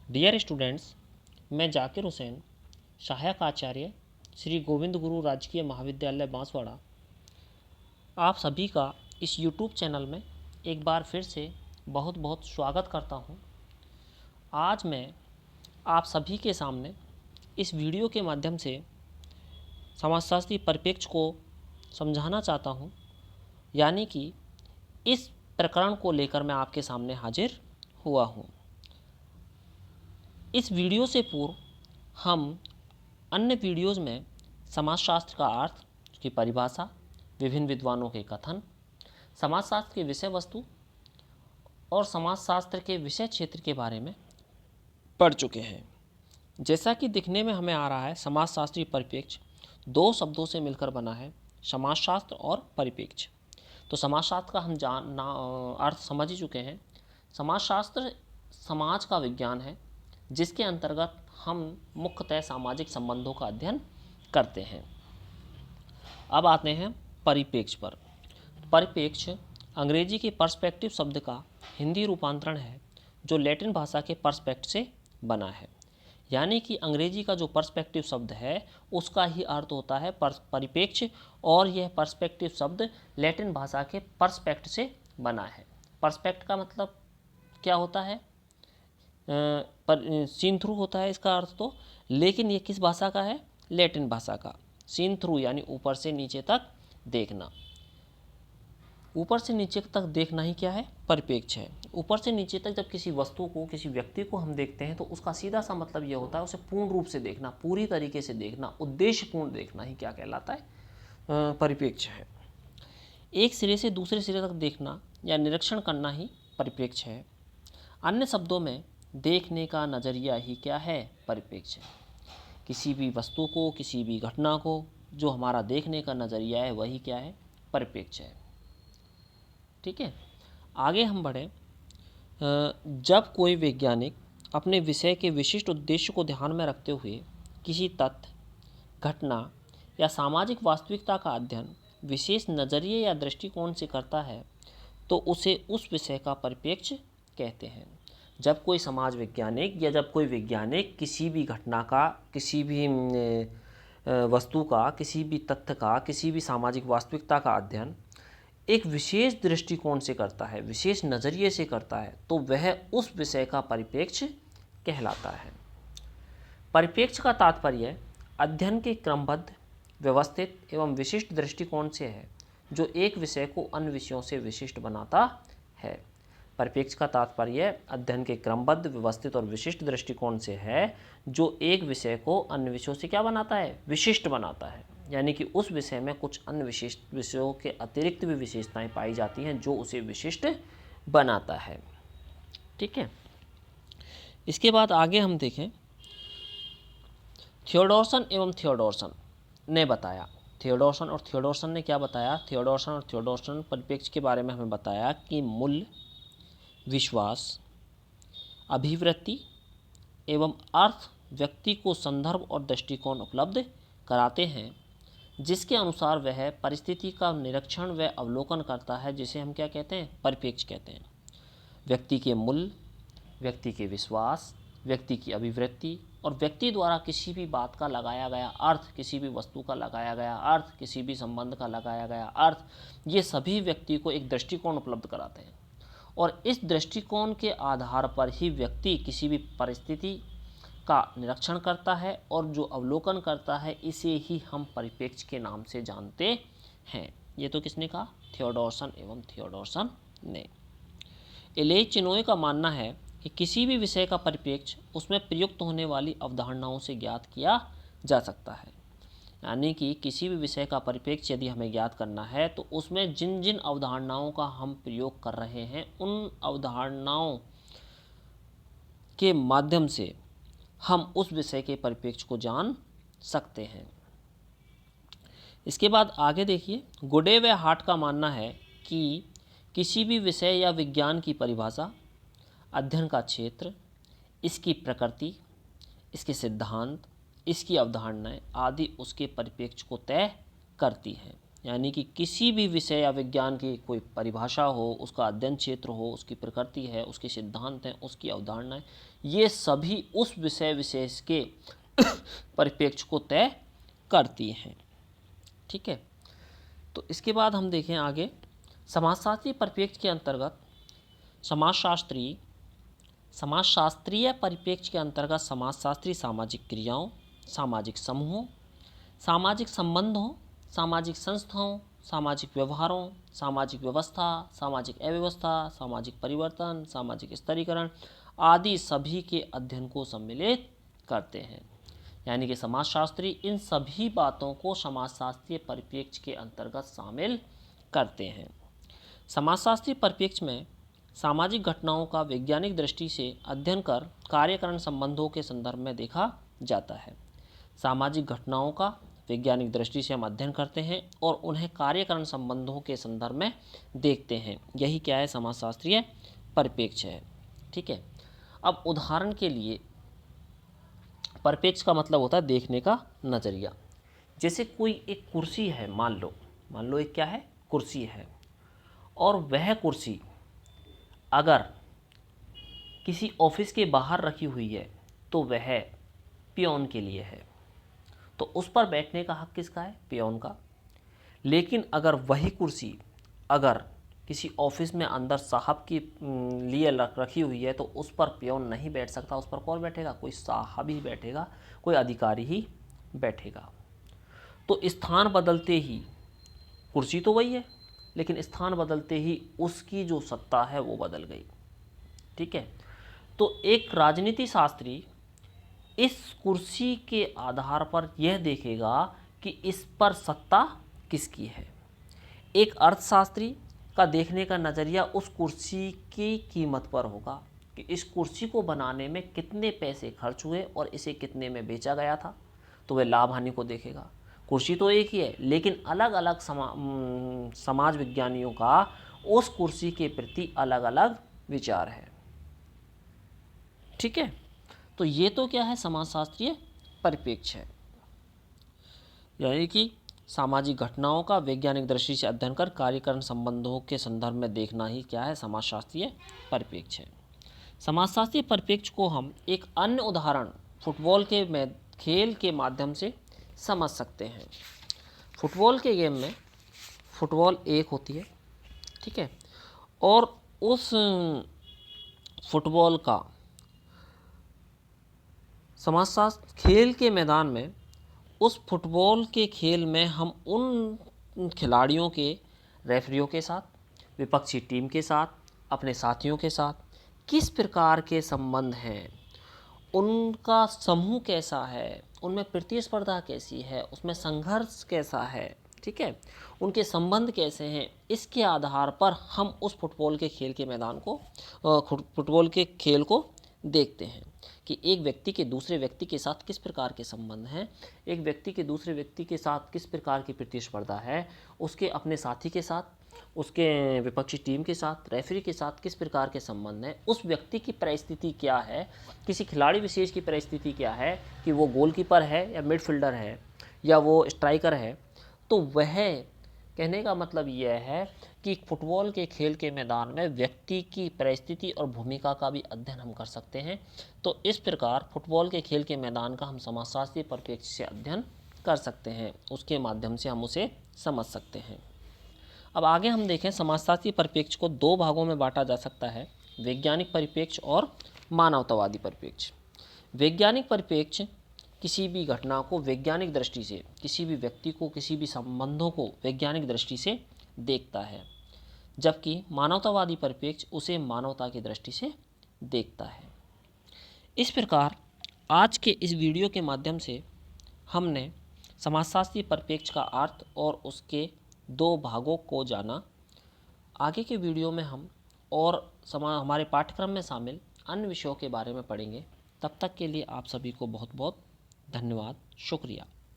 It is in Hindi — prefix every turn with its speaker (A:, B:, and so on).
A: डियर स्टूडेंट्स, मैं जाकिर हुसैन, सहायक आचार्य श्री गोविंद गुरु राजकीय महाविद्यालय बांसवाड़ा, आप सभी का इस यूट्यूब चैनल में एक बार फिर से बहुत बहुत स्वागत करता हूं। आज मैं आप सभी के सामने इस वीडियो के माध्यम से समाजशास्त्री परिप्रेक्ष्य को समझाना चाहता हूं, यानी कि इस प्रकरण को लेकर मैं आपके सामने हाजिर हुआ हूं। इस वीडियो से पूर्व हम अन्य वीडियोज़ में समाजशास्त्र का अर्थ की परिभाषा, विभिन्न विद्वानों के कथन, समाजशास्त्र की विषय वस्तु और समाजशास्त्र के विषय क्षेत्र के बारे में पढ़ चुके हैं। जैसा कि दिखने में हमें आ रहा है, समाजशास्त्री परिप्रेक्ष्य दो शब्दों से मिलकर बना है, समाजशास्त्र और परिप्रेक्ष्य। तो समाजशास्त्र का हम अर्थ समझ ही चुके हैं। समाजशास्त्र समाज का विज्ञान है जिसके अंतर्गत हम मुख्यतः सामाजिक संबंधों का अध्ययन करते हैं। अब आते हैं परिप्रेक्ष्य पर। परिप्रेक्ष्य अंग्रेजी के पर्सपेक्टिव शब्द का हिंदी रूपांतरण है जो लैटिन भाषा के पर्सपेक्ट से बना है, यानी कि अंग्रेजी का जो पर्सपेक्टिव शब्द है उसका ही अर्थ होता है परिप्रेक्ष्य, और यह पर्सपेक्टिव शब्द लैटिन भाषा के पर्सपेक्ट से बना है। पर्सपेक्ट का मतलब क्या होता है? पर सीन थ्रू होता है इसका अर्थ तो, लेकिन ये किस भाषा का है? लैटिन भाषा का। सीन थ्रू यानी ऊपर से नीचे तक देखना। ऊपर से नीचे तक देखना ही क्या है? परिप्रेक्ष्य है। ऊपर से नीचे तक जब किसी वस्तु को, किसी व्यक्ति को हम देखते हैं तो उसका सीधा सा मतलब ये होता है उसे पूर्ण रूप से देखना, पूरी तरीके से देखना, उद्देश्यपूर्ण देखना ही क्या कहलाता है? परिप्रेक्ष्य है। एक सिरे से दूसरे सिरे तक देखना या निरीक्षण करना ही परिप्रेक्ष्य है। अन्य शब्दों में देखने का नज़रिया ही क्या है? परिप्रेक्ष्य। किसी भी वस्तु को, किसी भी घटना को जो हमारा देखने का नज़रिया है वही क्या है? परिप्रेक्ष्य है। ठीक है, आगे हम बढ़ें। जब कोई वैज्ञानिक अपने विषय के विशिष्ट उद्देश्य को ध्यान में रखते हुए किसी तथ्य, घटना या सामाजिक वास्तविकता का अध्ययन विशेष नज़रिए या दृष्टिकोण से करता है तो उसे उस विषय का परिप्रेक्ष्य कहते हैं। जब कोई समाज वैज्ञानिक या जब कोई वैज्ञानिक किसी भी घटना का, किसी भी वस्तु का, किसी भी तथ्य का, किसी भी सामाजिक वास्तविकता का अध्ययन एक विशेष दृष्टिकोण से करता है, विशेष नज़रिए से करता है, तो वह उस विषय का परिप्रेक्ष्य कहलाता है। परिप्रेक्ष्य का तात्पर्य अध्ययन के क्रमबद्ध, व्यवस्थित एवं विशिष्ट दृष्टिकोण से है जो एक विषय को अन्य विषयों से विशिष्ट बनाता है। परिप्रेक्ष्य का तात्पर्य अध्ययन के क्रमबद्ध, व्यवस्थित और विशिष्ट दृष्टिकोण से है जो एक विषय को अन्य विषयों से क्या बनाता है? विशिष्ट बनाता है। यानी कि उस विषय में कुछ अन्य विशिष्ट विषयों के अतिरिक्त भी विशेषताएं पाई जाती हैं जो उसे विशिष्ट बनाता है। ठीक है, इसके बाद आगे हम देखें। थियोडोरसन एवं थियोडोरसन ने बताया, थियोडोरसन और थियोडोरसन ने क्या बताया? थियोडोरसन और थियोडोरसन परिप्रेक्ष्य के बारे में हमें बताया कि मूल्य, विश्वास, अभिवृत्ति एवं अर्थ व्यक्ति को संदर्भ और दृष्टिकोण उपलब्ध कराते हैं जिसके अनुसार वह परिस्थिति का निरीक्षण व अवलोकन करता है, जिसे हम क्या कहते हैं? परिप्रेक्ष्य कहते हैं। व्यक्ति के मूल्य, व्यक्ति के विश्वास, व्यक्ति की अभिवृत्ति और व्यक्ति द्वारा किसी भी बात का लगाया गया अर्थ, किसी भी वस्तु का लगाया गया अर्थ, किसी भी संबंध का लगाया गया अर्थ, ये सभी व्यक्ति को एक दृष्टिकोण उपलब्ध कराते हैं, और इस दृष्टिकोण के आधार पर ही व्यक्ति किसी भी परिस्थिति का निरीक्षण करता है, और जो अवलोकन करता है इसे ही हम परिप्रेक्ष्य के नाम से जानते हैं। ये तो किसने कहा? थियोडोरसन एवं थियोडोरसन ने। एलेज चिनोय का मानना है कि किसी भी विषय का परिप्रेक्ष्य उसमें प्रयुक्त होने वाली अवधारणाओं से ज्ञात किया जा सकता है। यानी कि किसी भी विषय का परिप्रेक्ष्य यदि हमें ज्ञात करना है तो उसमें जिन जिन अवधारणाओं का हम प्रयोग कर रहे हैं उन अवधारणाओं के माध्यम से हम उस विषय के परिप्रेक्ष्य को जान सकते हैं। इसके बाद आगे देखिए। गुडे व हार्ट का मानना है कि किसी भी विषय या विज्ञान की परिभाषा, अध्ययन का क्षेत्र, इसकी प्रकृति, इसके सिद्धांत, इसकी अवधारणाएं आदि उसके परिप्रेक्ष्य को तय करती हैं। यानी कि किसी भी विषय या विज्ञान की कोई परिभाषा हो, उसका अध्ययन क्षेत्र हो, उसकी प्रकृति है, उसके सिद्धांत हैं, उसकी अवधारणाएं, ये सभी उस विषय विशेष के परिप्रेक्ष्य को तय करती हैं। ठीक है, तो इसके बाद हम देखें आगे, समाजशास्त्रीय परिप्रेक्ष्य के अंतर्गत समाजशास्त्रीय परिप्रेक्ष्य के अंतर्गत समाजशास्त्री सामाजिक क्रियाओं, सामाजिक समूहों, सामाजिक संबंधों, सामाजिक संस्थाओं, सामाजिक व्यवहारों, सामाजिक व्यवस्था, सामाजिक अव्यवस्था, सामाजिक परिवर्तन, सामाजिक स्तरीकरण आदि सभी के अध्ययन को सम्मिलित करते हैं। यानी कि समाजशास्त्री इन सभी बातों को समाजशास्त्रीय परिप्रेक्ष्य के अंतर्गत शामिल करते हैं। समाजशास्त्रीय परिप्रेक्ष्य में सामाजिक घटनाओं का वैज्ञानिक दृष्टि से अध्ययन कर कार्यकारण संबंधों के संदर्भ में देखा जाता है। सामाजिक घटनाओं का वैज्ञानिक दृष्टि से हम अध्ययन करते हैं और उन्हें कार्यकारण संबंधों के संदर्भ में देखते हैं। यही क्या है, समाजशास्त्रीय परिप्रेक्ष्य है। ठीक है, अब उदाहरण के लिए परिप्रेक्ष्य का मतलब होता है देखने का नज़रिया। जैसे कोई एक कुर्सी है, मान लो एक क्या है, कुर्सी है, और वह कुर्सी अगर किसी ऑफिस के बाहर रखी हुई है तो वह पियोन के लिए है, तो उस पर बैठने का हक किसका है, पियोन का। लेकिन अगर वही कुर्सी अगर किसी ऑफिस में अंदर साहब की लिए रखी हुई है तो उस पर पियोन नहीं बैठ सकता, उस पर कौन बैठेगा, कोई साहब ही बैठेगा, कोई अधिकारी ही बैठेगा। तो स्थान बदलते ही, कुर्सी तो वही है लेकिन स्थान बदलते ही उसकी जो सत्ता है वो बदल गई। ठीक है, तो एक राजनीति शास्त्री इस कुर्सी के आधार पर यह देखेगा कि इस पर सत्ता किसकी है। एक अर्थशास्त्री का देखने का नज़रिया उस कुर्सी की कीमत पर होगा कि इस कुर्सी को बनाने में कितने पैसे खर्च हुए और इसे कितने में बेचा गया था, तो वह लाभ हानि को देखेगा। कुर्सी तो एक ही है लेकिन अलग अलग समाज विज्ञानियों का उस कुर्सी के प्रति अलग अलग विचार है। ठीक है, तो ये तो क्या है, समाजशास्त्रीय परिप्रेक्ष्य है। यानी कि सामाजिक घटनाओं का वैज्ञानिक दृष्टि से अध्ययन कर कार्यकारण संबंधों के संदर्भ में देखना ही क्या है, समाजशास्त्रीय परिप्रेक्ष्य है। समाजशास्त्रीय परिप्रेक्ष्य को हम एक अन्य उदाहरण फुटबॉल के खेल के माध्यम से समझ सकते हैं। फुटबॉल के गेम में फुटबॉल एक होती है, ठीक है, और उस फुटबॉल का समाजशास्त्र खेल के मैदान में, उस फुटबॉल के खेल में हम उन खिलाड़ियों के, रेफरियों के साथ, विपक्षी टीम के साथ, अपने साथियों के साथ किस प्रकार के संबंध हैं, उनका समूह कैसा है, उनमें प्रतिस्पर्धा कैसी है, उसमें संघर्ष कैसा है, ठीक है, उनके संबंध कैसे हैं, इसके आधार पर हम उस फुटबॉल के खेल के मैदान को, फुटबॉल के खेल को देखते हैं कि एक व्यक्ति के दूसरे व्यक्ति के साथ किस प्रकार के संबंध हैं, एक व्यक्ति के दूसरे व्यक्ति के साथ किस प्रकार की प्रतिस्पर्धा है, उसके अपने साथी के साथ, उसके विपक्षी टीम के साथ, रेफरी के साथ किस प्रकार के संबंध हैं, उस व्यक्ति की परिस्थिति क्या है, किसी खिलाड़ी विशेष की परिस्थिति क्या है कि वो गोलकीपर है या मिडफील्डर है या वो स्ट्राइकर है। तो वह कहने का मतलब यह है कि फुटबॉल के खेल के मैदान में व्यक्ति की परिस्थिति और भूमिका का भी अध्ययन हम कर सकते हैं। तो इस प्रकार फुटबॉल के खेल के मैदान का हम समाजशास्त्रीय परिप्रेक्ष्य से अध्ययन कर सकते हैं, उसके माध्यम से हम उसे समझ सकते हैं। अब आगे हम देखें, समाजशास्त्रीय परिप्रेक्ष्य को दो भागों में बांटा जा सकता है, वैज्ञानिक परिप्रेक्ष्य और मानवतावादी परिप्रेक्ष्य। वैज्ञानिक परिप्रेक्ष्य किसी भी घटना को वैज्ञानिक दृष्टि से, किसी भी व्यक्ति को, किसी भी संबंधों को वैज्ञानिक दृष्टि से देखता है, जबकि मानवतावादी परिप्रेक्ष्य उसे मानवता की दृष्टि से देखता है। इस प्रकार आज के इस वीडियो के माध्यम से हमने समाजशास्त्रीय परिप्रेक्ष्य का अर्थ और उसके दो भागों को जाना। आगे के वीडियो में हम और हमारे पाठ्यक्रम में शामिल अन्य विषयों के बारे में पढ़ेंगे। तब तक के लिए आप सभी को बहुत बहुत धन्यवाद, शुक्रिया।